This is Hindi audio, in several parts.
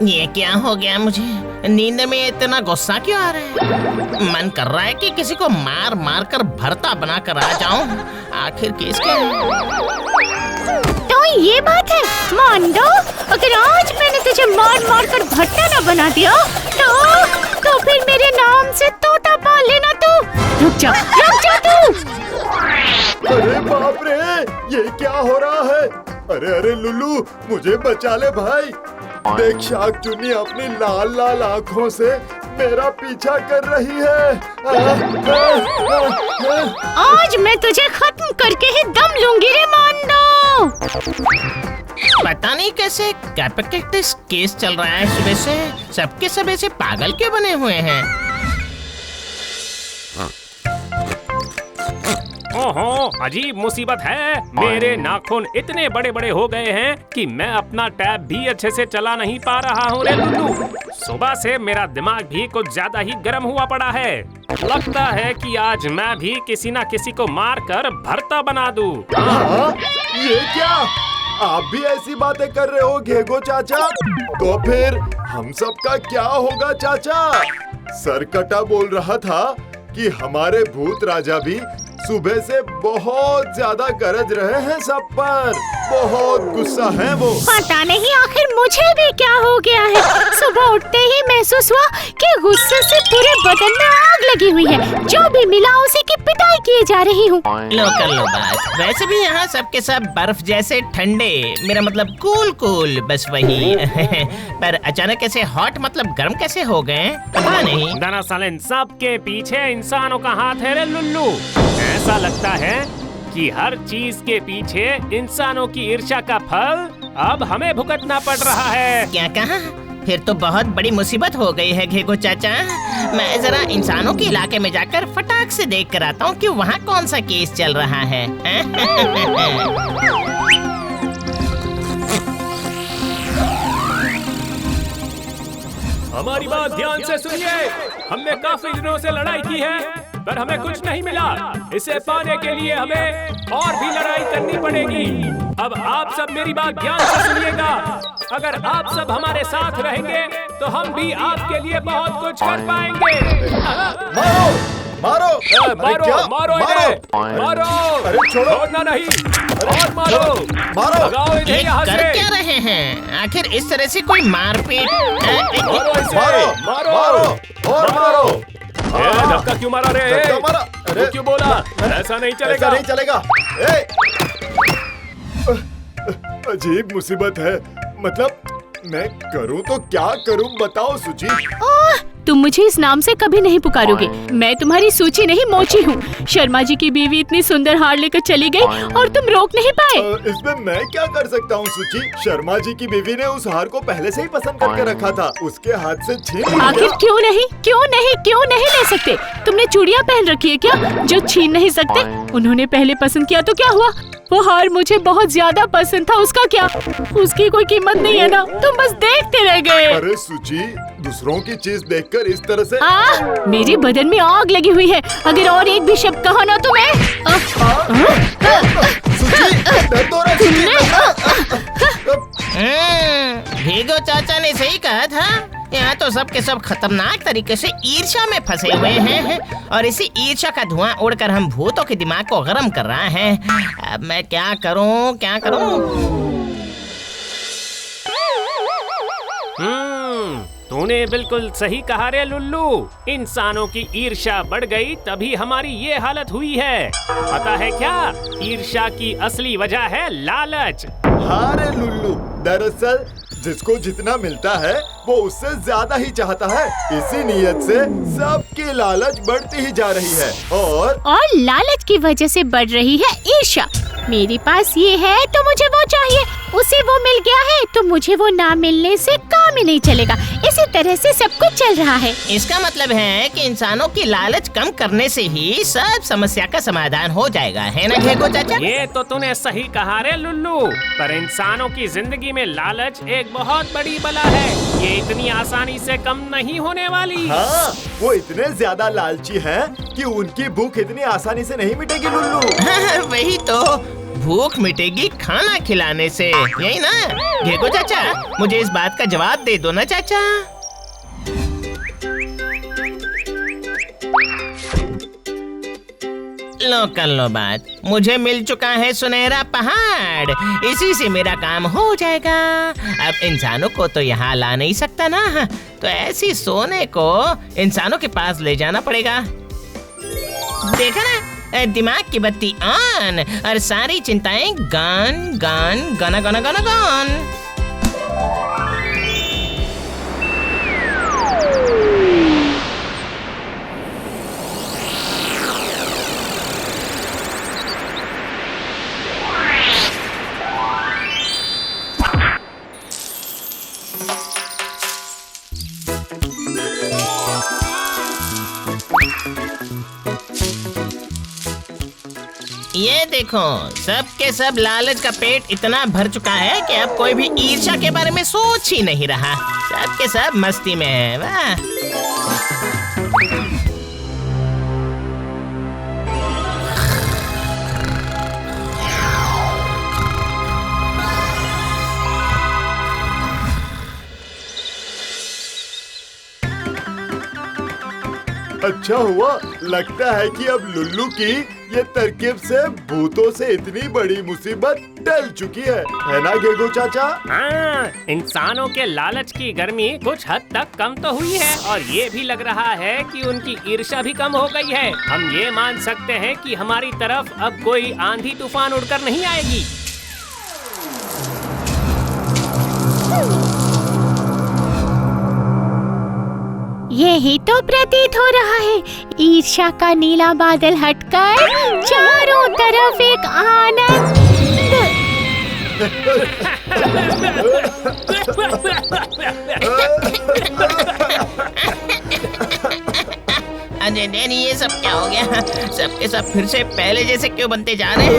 ये क्या हो गया मुझे? नींद में इतना गुस्सा क्यों आ रहा है? मन कर रहा है कि किसी को मार मार कर भरता बना कर आ जाऊं। आखिर केस क्या है? तो ये बात है मांडो, अगर आज मैंने तुझे मार मार कर भट्टा न बना दिया तो फिर मेरे नाम से तोता पाल लेना तू। रुक जा तू। अरे बाप रे, ये क्या हो रहा है? अरे लुल्लू, मुझे बचा ले भाई। देख शाक चुन्नी अपनी लाल लाल आँखों से मेरा पीछा कर रही है। आज मैं तुझे खत्म करके ही दम लूंगी रे मांडो। पता नहीं कैसे कैपेटिस केस चल रहा है सुबह से। सबके सब ऐसे पागल क्यों बने हुए हैं? ओहो, अजीब मुसीबत है। मेरे नाखून इतने बड़े बड़े हो गए हैं कि मैं अपना टैब भी अच्छे से चला नहीं पा रहा हूँ रे लुल्लू। सुबह से मेरा दिमाग भी कुछ ज्यादा ही गर्म हुआ पड़ा है। लगता है कि आज मैं भी किसी न किसी को मार कर भरता बना दूं। ये क्या? आप भी ऐसी बातें कर रहे हो घेगो चाचा? तो फिर हम सबका क्या होगा चाचा? सरकटा बोल रहा था कि हमारे भूत राजा भी सुबह से बहुत ज्यादा गरज रहे हैं सब पर। बहुत गुस्सा है वो। पता नहीं आखिर मुझे भी क्या हो गया है। सुबह उठते ही महसूस हुआ कि गुस्से से पूरे बदन में आग लगी हुई है। जो भी मिला उसी की पिटाई किए जा रही हूँ। लो कर लो बात। वैसे भी यहाँ सबके सब बर्फ जैसे ठंडे, मेरा मतलब कूल बस वही। पर अचानक ऐसे हॉट मतलब गर्म कैसे हो गए पता नहीं। दरअसल इन सब के पीछे इंसानों का हाथ है रे लुल्लू। ऐसा लगता है कि हर चीज के पीछे इंसानों की ईर्ष्या का फल अब हमें भुगतना पड़ रहा है। क्या कहा? फिर तो बहुत बड़ी मुसीबत हो गई है घेगो चाचा। मैं जरा इंसानों के इलाके में जाकर फटाक से देख कर आता हूँ कि वहाँ कौन सा केस चल रहा है। हमारी बात ध्यान से सुनिए। हमने काफी दिनों से लड़ाई की है पर हमें कुछ नहीं मिला। इसे पाने के लिए हमें और भी लड़ाई करनी पड़ेगी। अब आप सब मेरी बात ध्यान से सुनिएगा। अगर आप सब हमारे साथ रहेंगे तो हम भी आपके लिए बहुत कुछ कर पाएंगे। मारो अरे छोड़ो नहीं और मारो लगाओ इन्हें ये यहाँ कर से। क्या रहे हैं? आखिर इस तरह से कोई मारपीट? मारो। धक्का क्यों मारा रे? धक्का मारा। तू क्यों बोला? ऐसा नहीं चलेगा। ऐसा नहीं चलेगा। अजीब मुसीबत है। मतलब मैं करूं तो क्या करूं बताओ सुची। तुम मुझे इस नाम से कभी नहीं पुकारोगे। मैं तुम्हारी सूची नहीं मोची हूँ। शर्मा जी की बीवी इतनी सुंदर हार लेकर चली गई और तुम रोक नहीं पाए। इसमें मैं क्या कर सकता हूँ सुची? शर्मा जी की बीवी ने उस हार को पहले से ही पसंद करके रखा था। उसके हाथ से छीन आखिर क्यों नहीं ले सकते? तुमने चूड़ियाँ पहन रखी है क्या जो छीन नहीं सकते? उन्होंने पहले पसंद किया तो क्या हुआ? वो हार मुझे बहुत ज्यादा पसंद था, उसका क्या? उसकी कोई कीमत नहीं है ना? तुम बस देखते रह गए। अरे सुची, दूसरों की चीज देखकर इस तरह से मेरे बदन में आग लगी हुई है। अगर और एक भी शब्द कहा ना तो मैं घेगो चाचा ने सही कहा था। यहाँ तो सब के सब खतरनाक तरीके से ईर्ष्या में फंसे हुए हैं और इसी ईर्ष्या का धुआं उड़कर हम भूतों के दिमाग को गर्म कर रहा है। अब मैं क्या करूं? तूने बिल्कुल सही कहा रे लुल्लू। इंसानों की ईर्ष्या बढ़ गई तभी हमारी ये हालत हुई है। पता है क्या? ईर्ष्या की असली वजह है लालच। हाँ रे लुल्लू, दरअसल जिसको जितना मिलता है वो उससे ज्यादा ही चाहता है। इसी नीयत से सबकी लालच बढ़ती ही जा रही है और लालच की वजह से बढ़ रही है ईर्ष्या। मेरे पास ये है तो मुझे वो चाहिए, उसे वो मिल गया है तो मुझे वो ना मिलने से काम ही नहीं चलेगा। इसी तरह से सब कुछ चल रहा है। इसका मतलब है कि इंसानों की लालच कम करने से ही सब समस्या का समाधान हो जाएगा, है ना घेगो चाचा? ये तो तूने सही कहा रे लुल्लू। पर इंसानों की जिंदगी में लालच एक बहुत बड़ी बला है। ये इतनी आसानी से कम नहीं होने वाली। हाँ, वो इतने ज्यादा लालची हैं कि उनकी भूख इतनी आसानी से नहीं मिटेगी लुल्लू। वही तो, भूख मिटेगी खाना खिलाने से, यही ना? घेगो चाचा, मुझे इस बात का जवाब दे दो ना चाचा। लो कर लो बात, मुझे मिल चुका है सुनहरा पहाड़, इसी से मेरा काम हो जाएगा। अब इंसानों को तो यहाँ ला नहीं सकता ना, तो ऐसी सोने को इंसानों के पास ले जाना पड़ेगा। देखा ना, दिमाग की बत्ती ऑन और सारी चिंताएं गन गन गना गना गना गन। ये देखो, सब के सब लालच का पेट इतना भर चुका है कि अब कोई भी ईर्ष्या के बारे में सोच ही नहीं रहा। सब के सब मस्ती में है। वाह! अच्छा हुआ, लगता है कि अब लुल्लू की ये तरकीब से भूतों से इतनी बड़ी मुसीबत टल चुकी है ना घेगो चाचा? हाँ, इंसानों के लालच की गर्मी कुछ हद तक कम तो हुई है और ये भी लग रहा है कि उनकी ईर्ष्या भी कम हो गई है। हम ये मान सकते हैं कि हमारी तरफ अब कोई आंधी तूफान उड़कर नहीं आएगी। यही तो प्रतीत हो रहा है। ईर्ष्या का नीला बादल हटकर चारों तरफ एक आनंद। अरे नहीं, ये सब क्या हो गया? सबके सब फिर से पहले जैसे क्यों बनते जा रहे हैं?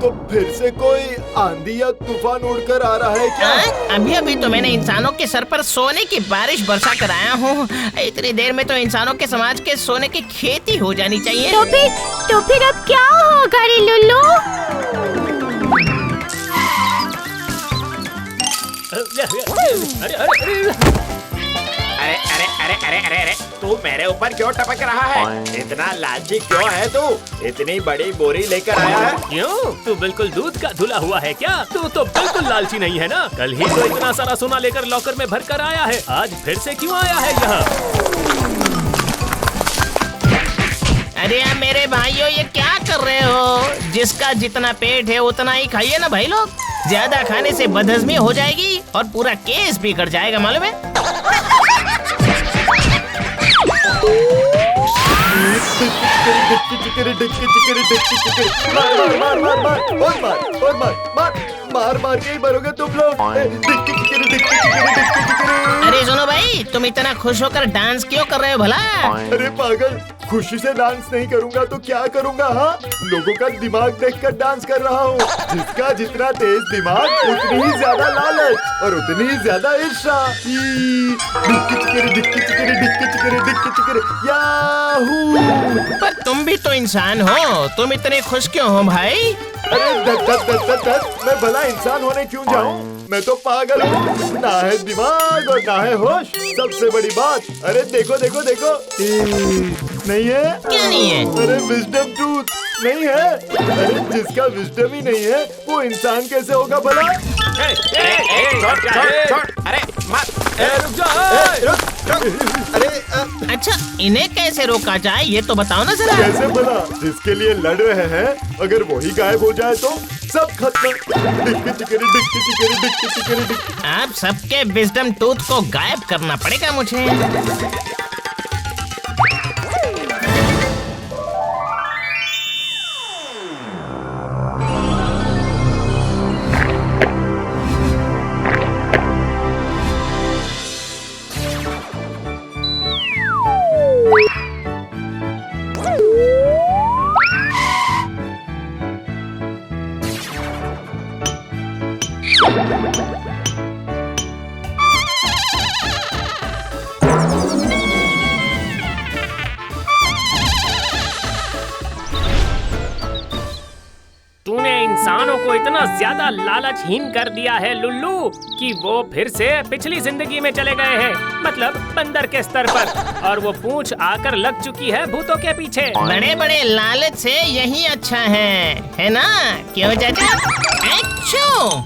तो फिर से कोई आंधी या तूफान उड़कर आ रहा है क्या? अभी अभी तो मैंने इंसानों के सर पर सोने की बारिश बरसा कर आया हूँ। इतनी देर में तो इंसानों के समाज के सोने की खेती हो जानी चाहिए। तो फिर अब क्या होगा रे लुल्लू? अरे तू मेरे ऊपर क्यों टपक रहा है? इतना लालची क्यों है तू? इतनी बड़ी बोरी लेकर आया है? क्यों? तू बिल्कुल दूध का धुला हुआ है क्या? तू तो बिल्कुल लालची नहीं है ना? कल ही तो इतना सारा सोना लेकर लॉकर में भर कर आया है, आज फिर से क्यों आया है यहाँ? अरे यार मेरे भाइयों, ये क्या कर रहे हो? जिसका जितना पेट है उतना ही खाइए ना भाई लोग। ज्यादा खाने से बदहजमी हो जाएगी और पूरा केस बिगड़ जाएगा, मालूम है? मार मार के ही मरोगे तुम लोग। अरे सुनो भाई, तुम इतना खुश होकर डांस क्यों कर रहे हो भला? अरे पागल, खुशी से डांस नहीं करूंगा तो क्या करूंगा? हाँ, लोगों का दिमाग देखकर डांस कर रहा हूँ। जिसका जितना तेज दिमाग उतनी ही ज्यादा लालच और उतनी ही ज्यादा ईर्ष्या। याहू! पर तुम भी तो इंसान हो, तुम इतने खुश क्यों हो भाई? अरे मैं भला इंसान होने क्यों जाऊं? मैं तो पागल हूँ, ना है दिमाग और ना है होश। सबसे बड़ी बात, अरे देखो देखो देखो, नहीं है? क्या नहीं है? अरे विजडम टूथ नहीं है। अरे जिसका विजडम ही नहीं है वो इंसान कैसे होगा भला? अरे मत! रुक जा! अरे अच्छा, इन्हें कैसे रोका जाए ये तो बताओ ना जरा। कैसे भला? जिसके लिए लड़ रहे हैं अगर वही गायब हो जाए तो सब खत्म। डिक्की चिकरी डिक्की चिकरी डिक्की चिकरी डिक्की। आप सबके विजडम टूथ को गायब करना पड़ेगा मुझे। इंसानों को इतना ज्यादा लालचहीन कर दिया है लुल्लू कि वो फिर से पिछली जिंदगी में चले गए हैं, मतलब बंदर के स्तर पर, और वो पूंछ आकर लग चुकी है भूतों के पीछे। बड़े बड़े लालच से यही अच्छा है ना? क्यों चाचा? अच्छो।